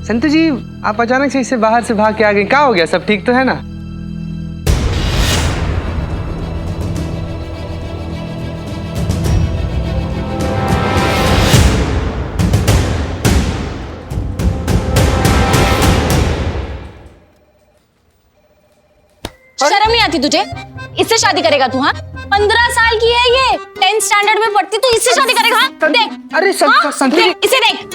संतू जी, आप अचानक से इससे बाहर से भाग के आ गए, क्या हो गया? सब ठीक तो है ना? शर्म नहीं आती तुझे? इससे शादी करेगा तू? हाँ, 15 साल की है ये, 10th स्टैंडर्ड में पढ़ती, तू इससे शादी करेगा? हाँ? देख, अरे संतू जी, इसे देख।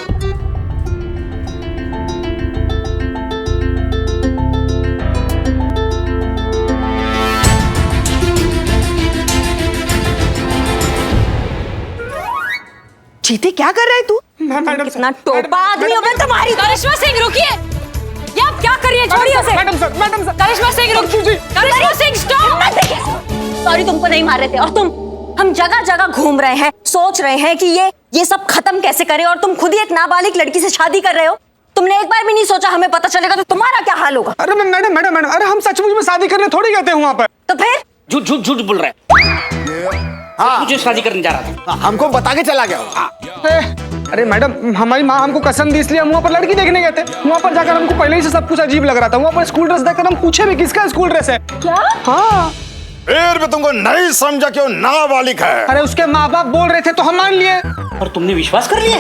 चीते क्या कर रहा है तू? मैडम इतना टोपा आदमी हो मैं तुम्हारी। करिश्मा सिंह रुकिए, ये आप क्या कर रही है? छोड़िए उसे। Madam sir. करिश्मा सिंह रुकिए। करिश्मा सिंह स्टॉप। सॉरी, तुमको नहीं मार रहे थे। और तुम, हम जगह जगह घूम रहे हैं, सोच रहे हैं कि ये सब खत्म कैसे करें, और तुम खुद ही एक नाबालिग लड़की से शादी कर रहे हो। तुमने एक बार भी नहीं सोचा हमें पता चलेगा तो तुम्हारा क्या हाल होगा? अरे मैडम, अरे हम सचमुच में शादी करने थोड़ी गए थे वहाँ पर। तो फिर झूठ बोल रहा है। हाँ, मुझे शादी करने जा रहा था। हमको बता के चला गया। अरे मैडम, हमारी माँ हमको कसम दी, इसलिए हम वहाँ पर लड़की देखने गए थे। वहाँ पर जाकर हमको पहले ही से सब कुछ अजीब लग रहा था। वहाँ पर स्कूल ड्रेस देखकर हम पूछे भी किसका स्कूल ड्रेस है। क्या? हाँ। फिर भी तुमको नहीं समझा क्यों नाबालिग है? अरे उसके माँ बाप बोल रहे थे तो हम मान लिए। और तुमने विश्वास कर लिया?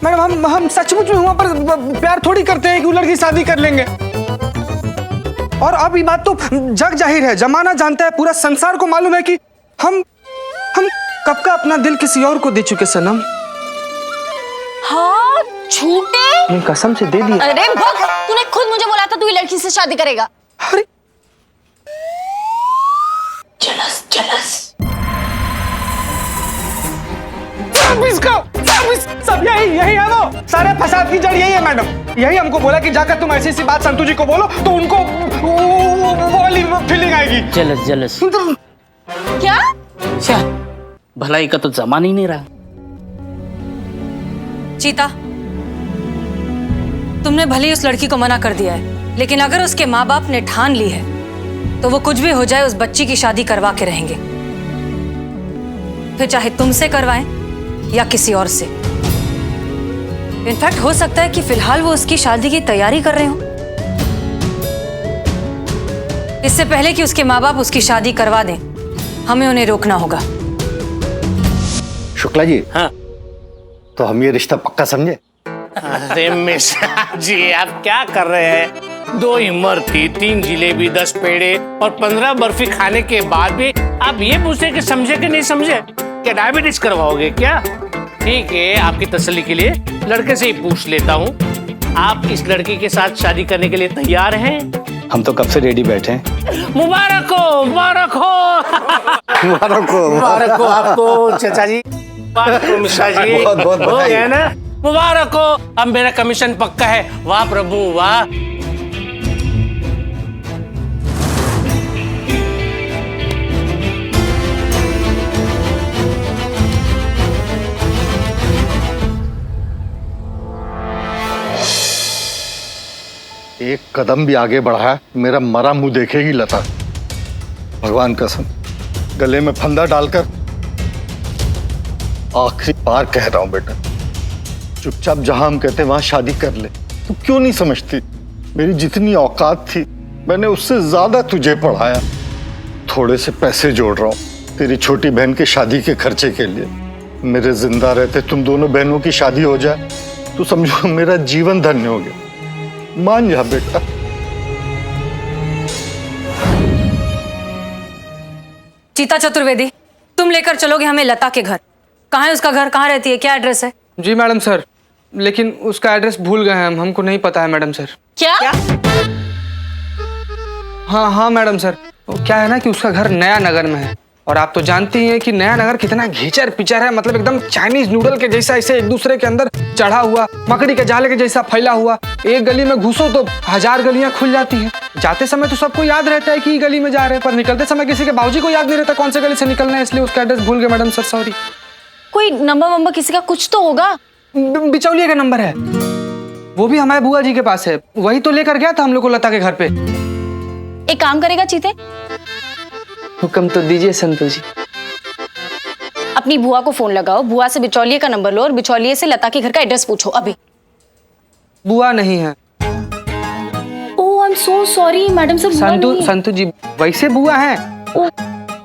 मैडम, हम सचमुच में वहाँ पर प्यार थोड़ी करते हैं कि वो लड़की शादी कर लेंगे। और अब ये बात तो जग जाहिर है, जमाना जानता है, पूरा संसार को मालूम है कि हम कब का अपना दिल किसी और को दे चुके सनम। हाँ, झूठे। कसम से दे दिया। अरे भग, तूने खुद मुझे बोला था तू ये लड़की से शादी करेगा। अरे जलस। सब यही है वो सारे फसाद की जड़ यही है मैडम। यही हमको बोला कि जाकर तुम ऐसी बात संतू जी को बोलो तो उनको वो वाली फीलिंग आएगी। जलस। क्या? अच्छा, भलाई का तो जमाना ही नहीं रहा। चीता, तुमने भले ही उस लड़की को मना कर दिया है, लेकिन अगर उसके माँ बाप ने ठान ली है तो वो कुछ भी हो जाए उस बच्ची की शादी करवा के रहेंगे, फिर चाहे तुमसे करवाएं या किसी और से। इनफैक्ट हो सकता है कि फिलहाल वो उसकी शादी की तैयारी कर रहे हो, इससे पहले कि उसके माँ बाप उसकी शादी करवा दें हमें उन्हें रोकना होगा। शुक्ला जी, हाँ, तो हम ये रिश्ता पक्का समझे? अरे मिश्रा जी, आप क्या कर रहे हैं? 2 इमरती, 3 जिलेबी, 10 पेड़े और 15 बर्फी खाने के बाद भी आप ये पूछे कि समझे कि नहीं समझे? क्या डायबिटीज करवाओगे क्या? ठीक है, आपकी तसल्ली के लिए लड़के से ही पूछ लेता हूँ, आप इस लड़की के साथ शादी करने के लिए तैयार हैं? हम तो कब से रेडी बैठे हैं। मुबारक हो मुबारक मुबारक हो आपको चाचा जी, मुबारक हो मिश्रा जी। बहुत हो गया ना? मुबारक हो, अब मेरा कमीशन पक्का है। वाह प्रभु वाह। एक कदम भी आगे बढ़ाया मेरा मरा मुंह देखेगी लता। भगवान कसम, गले में फंदा डालकर आखिरी बार कह रहा हूं बेटा, चुपचाप जहां हम कहते वहां शादी कर ले। तू क्यों नहीं समझती? मेरी जितनी औकात थी मैंने उससे ज्यादा तुझे पढ़ाया। थोड़े से पैसे जोड़ रहा हूं तेरी छोटी बहन की शादी के खर्चे के लिए। मेरे जिंदा रहते तुम दोनों बहनों की शादी हो जाए तो समझो मेरा जीवन धन्य हो गया। मान जा बेटा। चीता चतुर्वेदी, तुम लेकर चलोगे हमें लता के घर। कहाँ है उसका घर? कहाँ रहती है? क्या एड्रेस है? जी मैडम सर, लेकिन उसका एड्रेस भूल गए हैं हमको नहीं पता है मैडम सर। क्या? हाँ मैडम सर, क्या है ना कि उसका घर नया नगर में है, और आप तो जानती ही हैं कि नया नगर कितना घिचर पिचर है। मतलब एकदम चाइनीज नूडल के जैसा ऐसे एक दूसरे के अंदर चढ़ा हुआ, मकड़ी के जाले के जैसा फैला हुआ। एक गली में घुसो तो 1000 गलियां खुल जाती हैं। जाते समय तो सबको याद रहता है कि गली में जा रहे हैं, पर निकलते समय किसी के बाबूजी को याद नहीं रहता कौन से गली से निकलना है, इसलिए उसका एड्रेस भूल गए मैडम सर, सॉरी। कोई नंबर वंबर किसी का कुछ तो होगा। बिचौलिए का नंबर है, वो भी हमारे बुआ जी के पास है, वही तो लेकर गया था हम लोग को लता के घर पे। एक काम करेगा चीते, हुक्म तो दीजिए संतू जी। अपनी बुआ को फोन लगाओ, बुआ से बिचौलिए का नंबर लो और बिचौलिए से लता के घर का एड्रेस पूछो अभी। बुआ नहीं है। Oh I am so sorry madam sir, बुआ नहीं है। संतु जी वैसे बुआ हैं,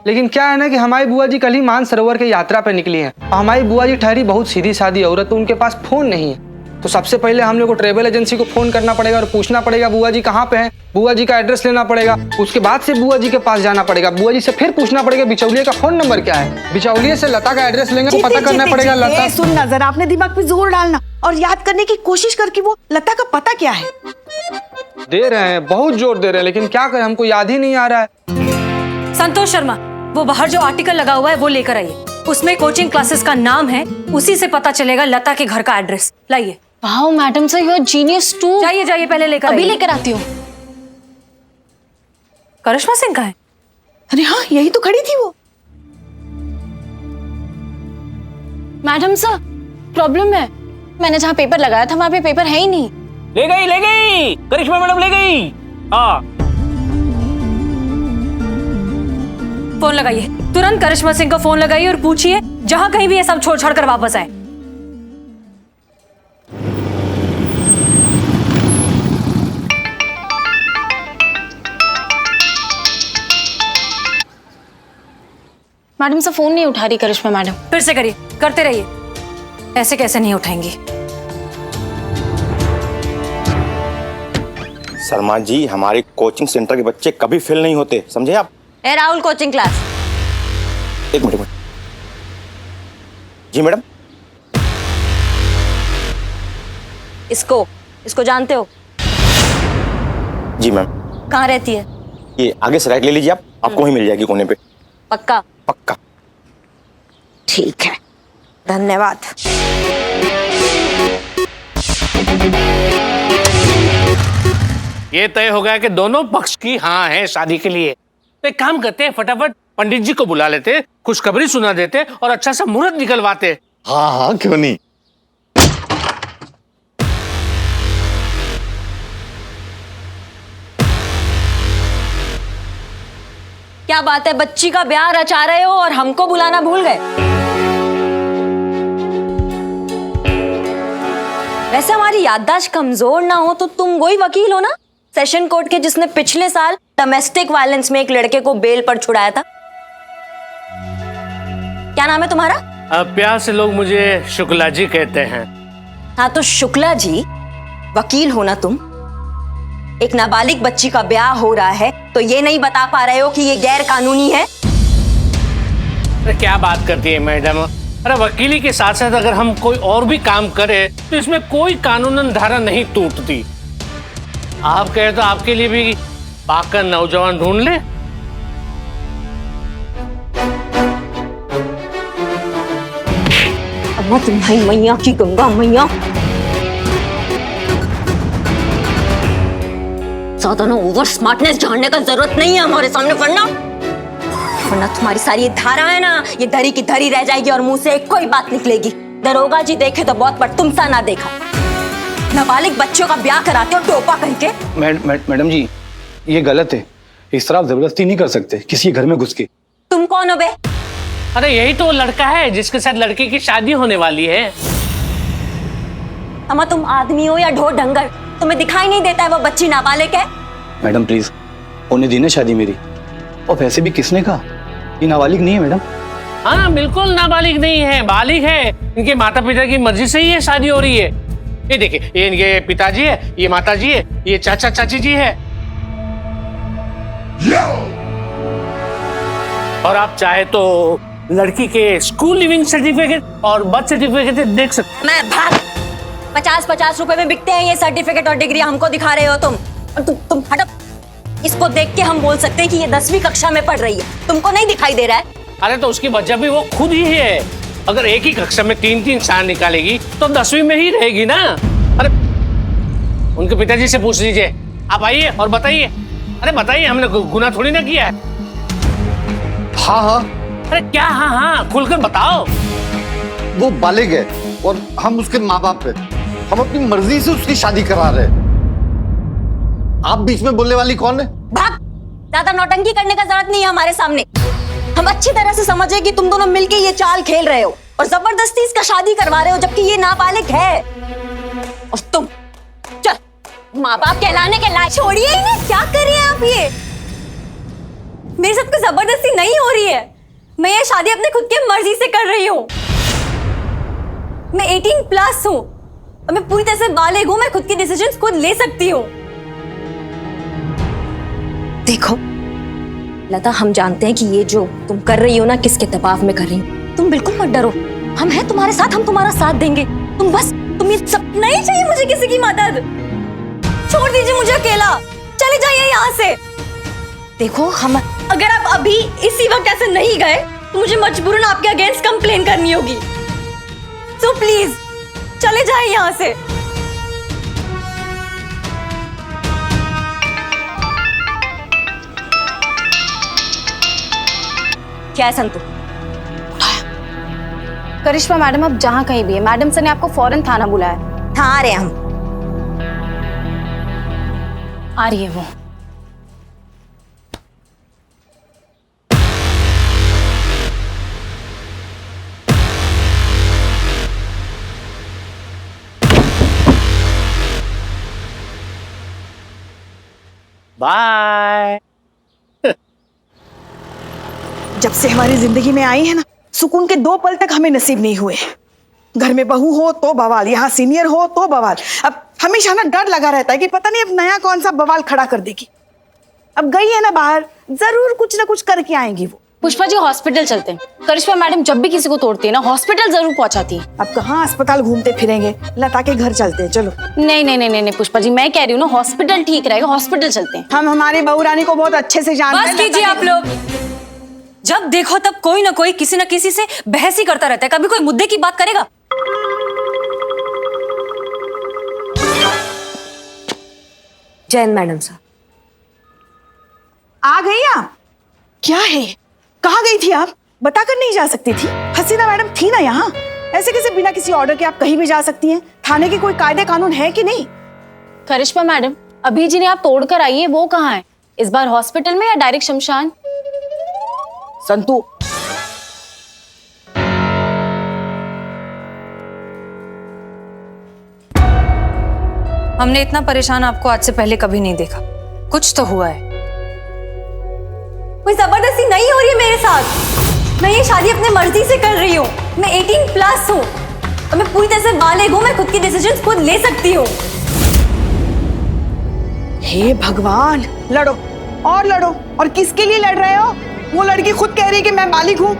लेकिन क्या है ना कि हमारी बुआ जी कल ही मानसरोवर की यात्रा पे निकली हैं। और हमारी बुआ जी ठहरी बहुत सीधी सादी औरत, तो उनके पास फोन नहीं है। तो सबसे पहले हम लोग को ट्रेवल एजेंसी को फोन करना पड़ेगा और पूछना पड़ेगा बुआ जी कहाँ पे हैं, बुआ जी का एड्रेस लेना पड़ेगा। उसके बाद से बुआ जी के पास जाना पड़ेगा, बुआ जी से फिर पूछना पड़ेगा बिचौलिए का फोन नंबर क्या है, बिचौलिए से लता का एड्रेस लेंगे तो पता करना पड़ेगा लता। सुन ना जरा, अपने दिमाग पे जोर डालना और याद करने की कोशिश कर कि वो लता का पता क्या है। दे रहे हैं, बहुत जोर दे रहे हैं, लेकिन क्या करें, हमको याद ही नहीं आ रहा है। संतोष शर्मा, वो बाहर जो आर्टिकल लगा हुआ है वो लेकर आइए। उसमें कोचिंग क्लासेस का नाम है, उसी से पता चलेगा लता के घर का एड्रेस। लाइए। Wow madam sir, you are genius too. जाइए जाइए, पहले लेकर अभी आइए। लेकर आती हूँ। करिश्मा सिंह का है? अरे हाँ, यही तो खड़ी थी वो। मैडम सर प्रॉब्लम है, मैंने जहाँ पेपर लगाया था वहाँ पे पेपर है ही नहीं। ले गई करिश्मा मैडम ले गई। हाँ फोन लगाइए, तुरंत करिश्मा सिंह को फोन लगाइए और पूछिए जहां कहीं भी ये सब छोड़ छाड़ कर वापस आए। मैडम सर फोन नहीं उठा रही करिश्मा मैडम। फिर से करिए, करते रहिए। ऐसे कैसे नहीं उठाएंगी? शर्मा जी, हमारे कोचिंग सेंटर के बच्चे कभी फेल नहीं होते, समझे आप? ए राहुल, कोचिंग क्लास। एक मिनट। जी मैडम। इसको जानते हो? जी मैम। कहाँ रहती है? ये आगे से राइट ले लीजिए, आप आपको वहीं मिल जाएगी कोने पे। पक्का? पक्का। ठीक है, धन्यवाद। ये तय हो गया कि दोनों पक्ष की हाँ है शादी के लिए। तो एक काम करते हैं, फटाफट पंडित जी को बुला लेते, खुशखबरी सुना देते और अच्छा सा मुहूर्त निकलवाते। हाँ हाँ, क्यों नहीं। क्या बात है, बच्ची का ब्याह रचा रहे हो और हमको बुलाना भूल गए? वैसे हमारी याददाश्त कमजोर ना हो तो तुम वही वकील हो ना, सेशन कोर्ट के, जिसने पिछले साल डोमेस्टिक वायलेंस में एक लड़के को बेल पर छुड़ाया था। क्या नाम है तुम्हारा? प्यार से लोग मुझे शुक्ला जी कहते हैं। हाँ तो शुक्ला जी, वकील हो ना तुम। एक नाबालिग बच्ची का ब्याह हो रहा है तो ये नहीं बता पा रहे हो कि ये गैर कानूनी है? अरे क्या बात करती है मैडम, अरे वकीली के साथ साथ अगर हम कोई और भी काम करें तो इसमें कोई कानूनन धारा नहीं टूटती। आप कहे तो आपके लिए भी पाकर नौजवान ढूंढ ले। अम्मा तुम्हारी मैया की गंगा मैया, ज्यादा ना ओवर स्मार्टनेस झाड़ने का जरूरत नहीं है हमारे सामने, वरना तुम्हारी सारी ये धारा है ना, ये धरी की धरी रह जाएगी और मुंह से एक कोई बात निकलेगी। दरोगा जी देखे तो बहुत, पर तुम सा ना देखा। नाबालिग बच्चों का ब्याह कराते हो टोपा कह के। मैडम जी, ये गलत है। इस तरह आप जबरदस्ती नहीं कर सकते किसी के घर में घुस के। तुम कौन हो बे? अरे यही तो वो लड़का है जिसके साथ लड़की की शादी होने वाली है। अम्मा तुम आदमी हो या ढोर डंगर, तुम्हें दिखाई नहीं देता है वो बच्ची नाबालिग है? मैडम प्लीज, होने दी ना शादी मेरी। और वैसे भी किसने कहा ये नाबालिग नहीं है मैडम? हाँ बिल्कुल नाबालिग नहीं है, बालिग है। इनके माता पिता की मर्जी से ही ये शादी हो रही है। ये देखिए, ये इनके पिताजी है, ये माताजी है, ये चाचा चाची जी है। और आप चाहे तो लड़की के स्कूल लिविंग सर्टिफिकेट और बर्थ सर्टिफिकेट देख सकते। मैं भाग, 50-50 रुपए में बिकते हैं ये सर्टिफिकेट और डिग्री, हमको दिखा रहे हो तुम। और तुम हटो। इसको देख के हम बोल सकते हैं कि ये 10वीं कक्षा में पढ़ रही है, तुमको नहीं दिखाई दे रहा है? अरे तो उसकी वजह भी वो खुद ही है। अगर एक ही कक्षा में 3-3 साल निकालेगी तो 10वीं में ही रहेगी ना। अरे उनके पिताजी से पूछ लीजिए। आप आइए और बताइए। अरे बताइए, हमने गुनाह थोड़ी ना किया है। हाँ हाँ, अरे क्या हाँ हाँ, खुलकर बताओ। वो बालिग है और हम उसके माँ बाप है। हम अपनी मर्जी से उसकी शादी करा रहे हैं। आप बीच में बोलने वाली कौन है? भाग, ज्यादा नौटंकी करने का जरूरत नहीं है हमारे सामने। हम अच्छी तरह से समझे कि तुम दोनों मिलके ये चाल खेल रहे हो और जबरदस्ती इसका शादी करवा रहे हो, जबकि ये नाबालिग है। और माँ बाप कहलाने के लायक। छोड़िए इन्हें, क्या कर रही हैं आप ये? मेरे साथ कोई जबरदस्ती नहीं हो रही है। मैं ये शादी अपने खुद की मर्जी से कर रही हूँ। मैं 18+ हूँ और मैं पूरी तरह से बालिग हूँ। मैं खुद के डिसीजंस खुद ले सकती हूँ। देखो लता, हम जानते हैं कि ये जो तुम कर रही हो ना, किसके दबाव में कर रही हो। तुम बिल्कुल मत डरो, हम हैं तुम्हारे साथ, हम तुम्हारा साथ देंगे। तुम ये सब नहीं चाहिए मुझे किसी की मदद। छोड़ दीजिए मुझे अकेला, चले जाइए यहाँ से। देखो हम, अगर आप अभी इसी वक्त ऐसे नहीं गए तो मुझे मजबूरन आपके अगेंस्ट कंप्लेन करनी होगी। सो प्लीज चले जाइए यहाँ से। क्या है संतु? करिश्मा मैडम अब जहाँ कहीं भी है, मैडम सर ने आपको फौरन थाना बुलाया। हाँ आ रहे हैं हम। आ रही है वो। बाय। जब से हमारी जिंदगी में आई है ना, सुकून के 2 पल तक हमें नसीब नहीं हुए। घर में बहू हो तो बवाल, यहाँ सीनियर हो तो बवाल। अब हमेशा ना डर लगा रहता है कि पता नहीं अब नया कौन सा बवाल खड़ा कर देगी। अब गई है ना बाहर, जरूर कुछ ना कुछ करके आएंगी वो। पुष्पा जी हॉस्पिटल चलते हैं। करिश्मा मैडम जब भी किसी को तोड़ती है ना, हॉस्पिटल जरूर पहुंचाती है। अब कहाँ अस्पताल घूमते फिरेंगे, लता के घर चलते हैं। चलो। नहीं नहीं नहीं नहीं पुष्पा जी, मैं कह रही हूँ ना, हॉस्पिटल ठीक रहेगा, हॉस्पिटल चलते हैं। हम हमारी बहू रानी को बहुत अच्छे से जानते हैं। बस कीजिए आप लोग। जब देखो तब कोई ना कोई किसी ना किसी से बहस ही करता रहता है। कभी कोई मुद्दे की बात करेगा? जैन मैडम साहब। आ गई आप? क्या है, कहाँ गई थी आप? बताकर नहीं जा सकती थी? हसीना मैडम थी ना यहाँ। ऐसे कैसे बिना किसी ऑर्डर के आप कहीं भी जा सकती हैं? थाने के कोई कायदे कानून है कि नहीं? करिश्मा मैडम, अभी जिन्हें आप तोड़ कर आई है वो कहाँ है? इस बार हॉस्पिटल में या डायरेक्ट शमशान? संतु, हमने इतना परेशान आपको आज से पहले कभी नहीं देखा। कुछ तो हुआ है। कोई जबरदस्ती नहीं हो रही है मेरे साथ। मैं ये शादी अपने मर्जी से कर रही हूँ। मैं 18+ हूँ और मैं पूरी तरह से बालिग हूँ। मैं खुद की डिसीजंस खुद ले सकती हूँ। हे भगवान, लड़ो और लड़ो। और किसके लिए लड़ रहे हो? वो लड़की खुद कह रही है कि मैं बालिग हूँ।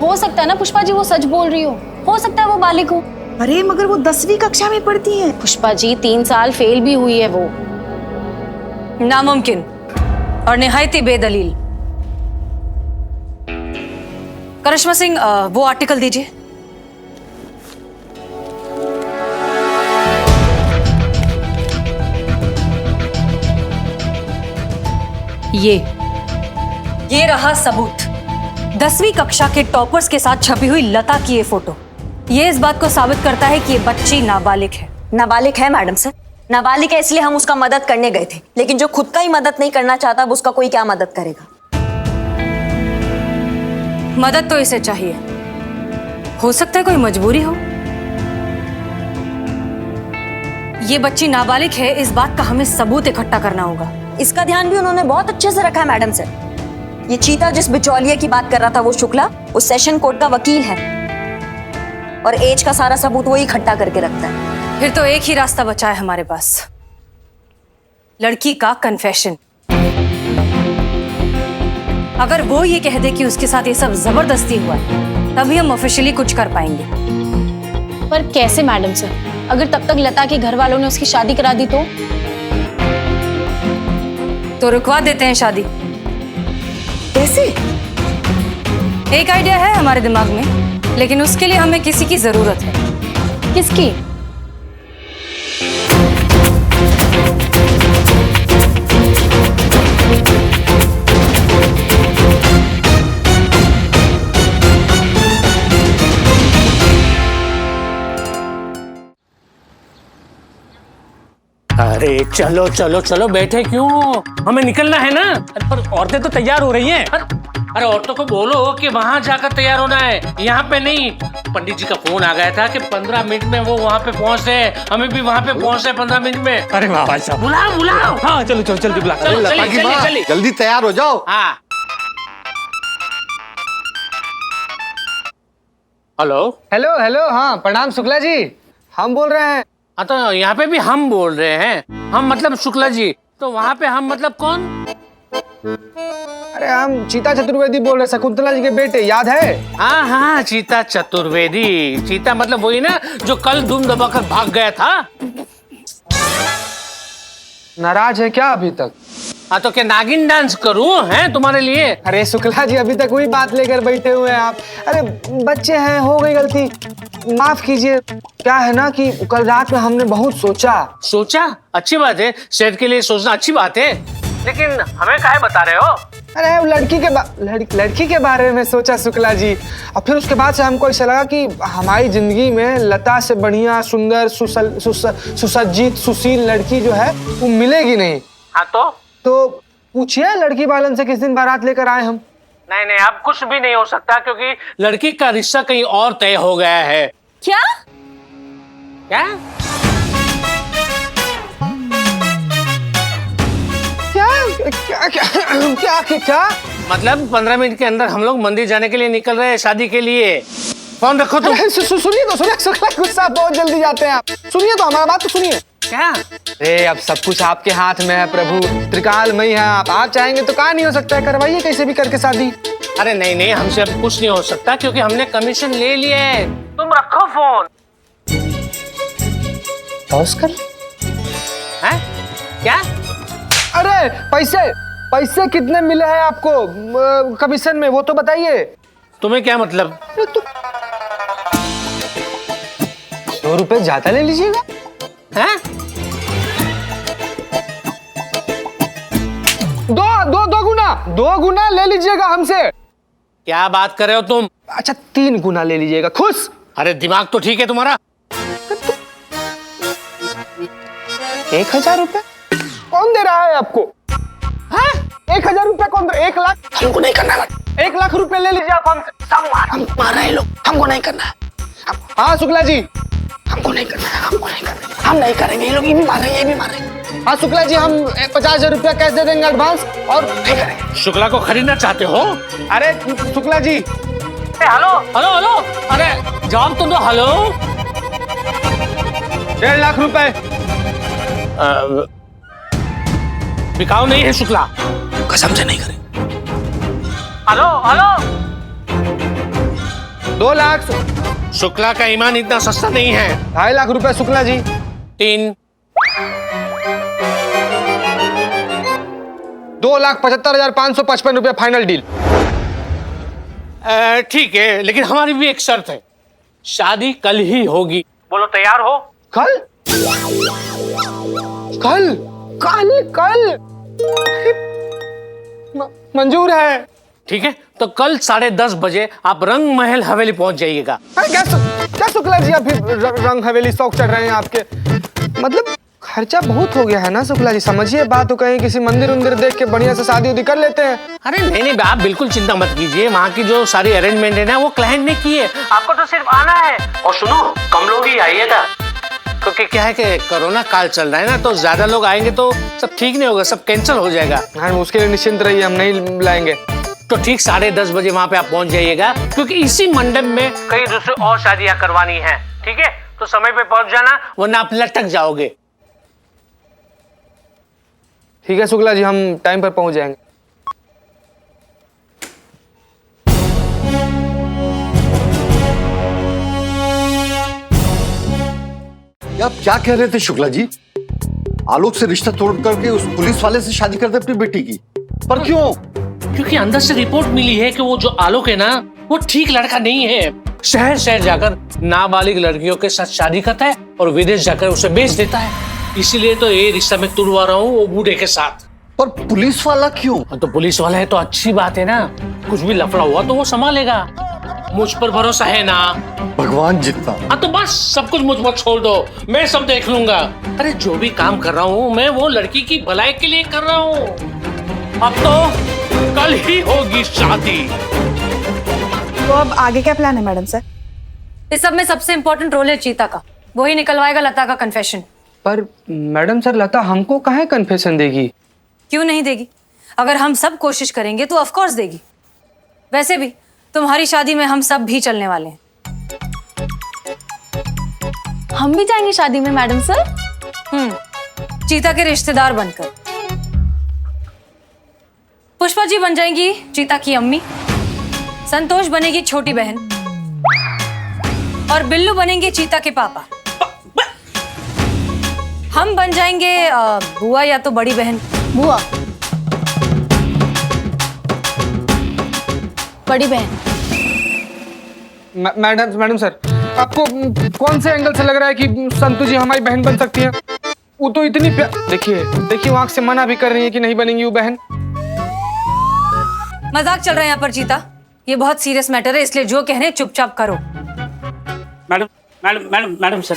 हो सकता है ना पुष्पा जी वो सच बोल रही हो सकता है वो बालिग हो। अरे मगर वो 10वीं कक्षा में पढ़ती है। पुष्पा जी 3 साल फेल भी हुई है वो। नामुमकिन और निहायती बेदलील। करिश्मा सिंह, वो आर्टिकल दीजिए। ये रहा सबूत। 10वीं कक्षा के टॉपर्स के साथ छपी हुई लता की ये फोटो। ये इस बात को साबित करता है कि ये बच्ची नाबालिग है। नाबालिग है मैडम सर, नाबालिग है, इसलिए हम उसका मदद करने गए थे। लेकिन जो खुद का ही मदद नहीं करना चाहता, अब उसका कोई क्या मदद करेगा? मदद तो इसे चाहिए। हो सकता है कोई मजबूरी हो। ये बच्ची नाबालिग है, इस बात का हमें सबूत इकट्ठा करना होगा। इसका ध्यान भी उन्होंने बहुत अच्छे से रखा है मैडम सर। ये चीता जिस बिचौलिया की बात कर रहा था वो शुक्ला, उस सेशन कोर्ट का वकील है और एज का सारा सबूत वो ही इकट्ठा करके रखता है। फिर तो एक ही रास्ता बचा है हमारे पास, लड़की का कन्फेशन। अगर वो ये कह दे कि उसके साथ ये सब जबरदस्ती हुआ है, तभी हम ऑफिशियली कुछ कर पाएंगे। पर कैसे मैडम सर? अगर तब तक लता के घर वालों ने उसकी शादी करा दी तो रुकवा देते हैं शादी। कैसे? एक आइडिया है हमारे दिमाग में, लेकिन उसके लिए हमें किसी की जरूरत है। किसकी? अरे चलो चलो चलो, बैठे क्यों? हमें निकलना है ना। अरे पर औरतें तो तैयार हो रही हैं। अरे औरतों को बोलो कि वहां जाकर तैयार होना है, यहाँ पे नहीं। पंडित जी का फोन आ गया था कि 15 मिनट में वो वहाँ पे पहुँच रहे हैं, हमें भी वहाँ पे पहुँचना है 15 मिनट में। अरे वाह भाई साहब, बुलाओ बुलाओ। हाँ चलो चलो जल्दी बुला। चलो, लता चलिए, की चलिए, माँ, चलिए। जल्दी तैयार हो जाओ। हाँ। हेलो। हेलो हेलो, हाँ प्रणाम शुक्ला जी, हम बोल रहे हैं। हाँ तो यहाँ पे भी हम बोल रहे हैं, हम मतलब शुक्ला जी, तो वहाँ पे हम मतलब कौन? अरे हम चीता चतुर्वेदी बोल रहे हैं, शकुंतला जी के बेटे, याद है? हाँ हाँ, चीता चतुर्वेदी। चीता मतलब वही ना जो कल धूम दबाकर भाग गया था। नाराज है क्या अभी तक? हाँ तो क्या नागिन डांस करूं हैं तुम्हारे लिए? अरे शुक्ला जी, अभी तक वही बात लेकर बैठे हुए हैं आप। अरे बच्चे हैं, हो गई गलती, माफ कीजिए। क्या है ना कि कल रात में हमने बहुत सोचा। सोचा? अच्छी बात है, सेहत के लिए सोचना अच्छी बात है, लेकिन हमें काहे बता रहे हो? अरे वो लड़की के बारे में सोचा शुक्ला जी, और फिर उसके बाद से हमको ऐसा लगा कि हमारी जिंदगी में लता से बढ़िया सुंदर सुसज्जित सुशील लड़की जो है वो मिलेगी नहीं। हाँ तो पूछिए लड़की वालन से किस दिन बारात लेकर आए हम। नहीं नहीं, अब कुछ भी नहीं हो सकता क्योंकि लड़की का रिश्ता कहीं और तय हो गया है। क्या? क्या? क्या क्या क्या क्या क्या? मतलब 15 मिनट के अंदर हम लोग मंदिर जाने के लिए निकल रहे हैं शादी के लिए। फोन रखो तुम। सुनिए तो, सुनिए शुक्ला, गुस्सा बहुत जल्दी जाते हैं आप। सुनिए तो, हमारा बात तो सुनिए। क्या? अरे अब सब कुछ आपके हाथ में है प्रभु, त्रिकालमयी है आप चाहेंगे तो कहाँ नहीं हो सकता है, करवाइए कैसे भी करके शादी। अरे नहीं नहीं, हमसे अब कुछ नहीं हो सकता क्योंकि हमने कमीशन ले लिया है। तुम रखो फोन। पॉज कर। हैं? क्या? अरे पैसे कितने मिले हैं आपको कमीशन में, वो तो बताइए। तुम्हें क्या मतलब? 2 रुपए ज्यादा ले लीजिएगा। हैं? दो गुना ले लीजिएगा हमसे। क्या बात कर रहे हो तुम? अच्छा 3 गुना ले लीजिएगा, खुश? अरे दिमाग तो ठीक है तुम्हारा? 1000 रुपए कौन दे रहा है आपको? 1000 रुपए कौन दे? 1 लाख हमको नहीं करना है। 1 लाख रुपए ले लीजिए आप हमसे। हम मार रहे लोग, हमको नहीं करना है। हाँ शुक्ला जी, हमको नहीं करना है, हमको नहीं करना है। हम नहीं करेंगे, ये लोग ये भी मार रहे हैं, ये भी मार रहे हैं। हाँ शुक्ला जी, हम 50,000 रुपया कैश दे देंगे एडवांस और नहीं करेंगे। शुक्ला को खरीदना चाहते हो? अरे Shukla ji, hello hello hello, अरे जवाब तो दो। हेलो। 1.5 लाख रुपए बिकाऊ नहीं है शुक्ला, कसम से नहीं करें। Hello hello. 2 लाख। शुक्ला का ईमान इतना सस्ता नहीं है। 2.5 लाख रुपए शुक्ला जी। 3। 2,75,555 रुपए फाइनल डील। ठीक है, लेकिन हमारी भी एक शर्त है, शादी कल ही होगी। बोलो तैयार हो? कल कल कल कल मंजूर है। ठीक है, तो कल 10:30 बजे आप रंग महल हवेली पहुंच जाइएगा। अरे क्या शुक्ला जी, अभी रंग हवेली शौक चढ़ रहे हैं आपके? मतलब खर्चा बहुत हो गया है ना शुक्ला जी, समझिए बात। तो कहीं किसी मंदिर उंदिर देख के बढ़िया से शादी उदी कर लेते हैं। अरे नहीं नहीं, आप बिल्कुल चिंता मत कीजिए, वहाँ की जो सारी अरेंजमेंट है ना वो क्लाइंट ने की है, आपको तो सिर्फ आना है। और सुनो, कम लोग ही आइएगा क्योंकि क्या है कि कोरोना काल चल रहा है ना, तो ज्यादा लोग आएंगे तो सब ठीक नहीं होगा, सब कैंसिल हो जाएगा। हाँ उसके लिए निश्चिंत रहिए, हम नहीं लाएंगे। तो ठीक 10:30 बजे वहाँ पे आप पहुँच जाइएगा क्योंकि इसी मंडप में कई दूसरी और शादियाँ करवानी है। ठीक है, तो समय पे पहुँच जाना वरना आप लटक जाओगे। ठीक है शुक्ला जी, हम टाइम पर पहुंच जाएंगे। आप क्या कह रहे थे शुक्ला जी? आलोक से रिश्ता तोड़ करके उस पुलिस वाले से शादी कर दे अपनी बेटी की, पर क्यों? क्योंकि अंदर से रिपोर्ट मिली है कि वो जो आलोक है ना वो ठीक लड़का नहीं है। शहर शहर जाकर नाबालिग लड़कियों के साथ शादी करता है और विदेश जाकर उसे बेच देता है। इसीलिए तो ये रिश्ता मैं तुड़वा रहा हूँ वो बूढ़े के साथ। पर पुलिस वाला क्यों? तो पुलिस वाला है तो अच्छी बात है ना, कुछ भी लफड़ा हुआ तो वो संभालेगा। मुझ पर भरोसा है ना? भगवान जितना। हाँ तो बस सब कुछ मुझ पर छोड़ दो, मैं सब देख लूंगा। अरे जो भी काम कर रहा हूँ मैं वो लड़की की भलाई के लिए कर रहा हूँ। अब तो कल ही होगी शादी। तो अब आगे क्या प्लान है मैडम सर? इस सब में सबसे इंपॉर्टेंट रोल है चीता का। वही निकलवाएगा लता का कन्फेशन। पर मैडम सर, लता हमको काहे कन्फेशन देगी? क्यों नहीं देगी? अगर हम सब कोशिश करेंगे तो ऑफ कोर्स देगी। वैसे भी तुम्हारी शादी में हम सब भी चलने वाले हैं। हम भी जाएंगे शादी में मैडम सर? चीता के रिश्तेदार बनकर। पुष्पा जी बन जाएंगी चीता की अम्मी, संतोष बनेगी छोटी बहन, और बिल्लू बनेंगे चीता के पापा। हम बन जाएंगे बुआ या तो बड़ी बहन। बुआ, बड़ी बहन। मैडम सर, आपको कौन से एंगल से लग रहा है कि संतु जी हमारी बहन बन सकती है? वो तो इतनी देखिए वो आंख से मना भी कर रही है कि नहीं बनेंगी वो बहन। मजाक चल रहा है यहाँ पर चीता। ये बहुत सीरियस मैटर है, इसलिए जो कह रहे हैं चुपचाप करो। Madam madam madam madam sir,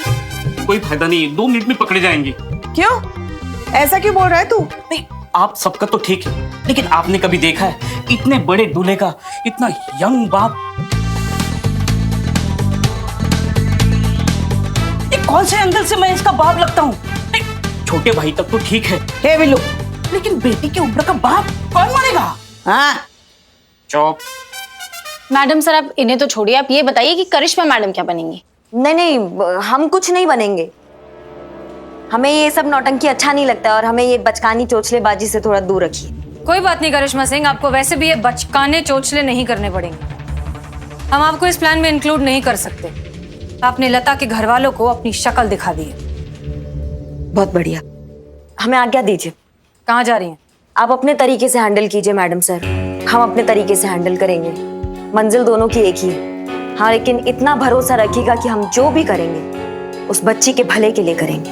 कोई फायदा नहीं है, 2 मिनट में पकड़े जाएंगे। क्यों? ऐसा क्यों बोल रहा है तू? नहीं, आप सबका तो ठीक है, लेकिन आपने कभी देखा है इतने बड़े दूल्हे का इतना यंग बाप? ये कौन से एंगल से मैं इसका बाप लगता हूँ? छोटे भाई तक तो ठीक है। हे बिल्लू, लेकिन बेटी की उम्र का बाप कौन मानेगा? हाँ चुप। मैडम सर, आप इन्हें तो छोड़िए, आप ये बताइए कि करिश्मा मैडम क्या बनेंगी? नहीं नहीं, हम कुछ नहीं बनेंगे। हमें ये सब नौटंकी अच्छा नहीं लगता और हमें ये बचकानी चोचलेबाजी से थोड़ा दूर रखिए। कोई बात नहीं करिश्मा सिंह, आपको वैसे भी ये बचकाने चोचले नहीं करने पड़ेंगे। हम आपको इस प्लान में इंक्लूड नहीं कर सकते। आपने लता के घर वालों को अपनी शक्ल दिखा दी है। बहुत बढ़िया, हमें आज्ञा दीजिए। कहाँ जा रही हैं? आप अपने तरीके से हैंडल कीजिए मैडम सर, हम अपने तरीके से हैंडल करेंगे। मंजिल दोनों की एक ही है। हाँ, लेकिन इतना भरोसा रखिएगा कि हम जो भी करेंगे उस बच्ची के भले के लिए करेंगे।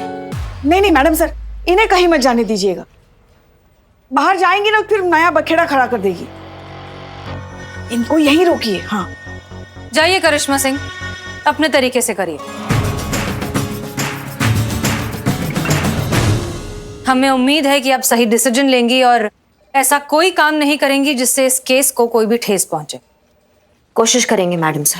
नहीं मैडम सर, इन्हें कहीं मत जाने दीजिएगा। बाहर जाएंगी ना फिर नया बखेड़ा खड़ा कर देगी। इनको यहीं रोकिए। हाँ जाइए करिश्मा सिंह, अपने तरीके से करिए। हमें उम्मीद है कि आप सही डिसीजन लेंगी और ऐसा कोई काम नहीं करेंगी जिससे इस केस को कोई भी ठेस पहुंचे। कोशिश करेंगे मैडम सर।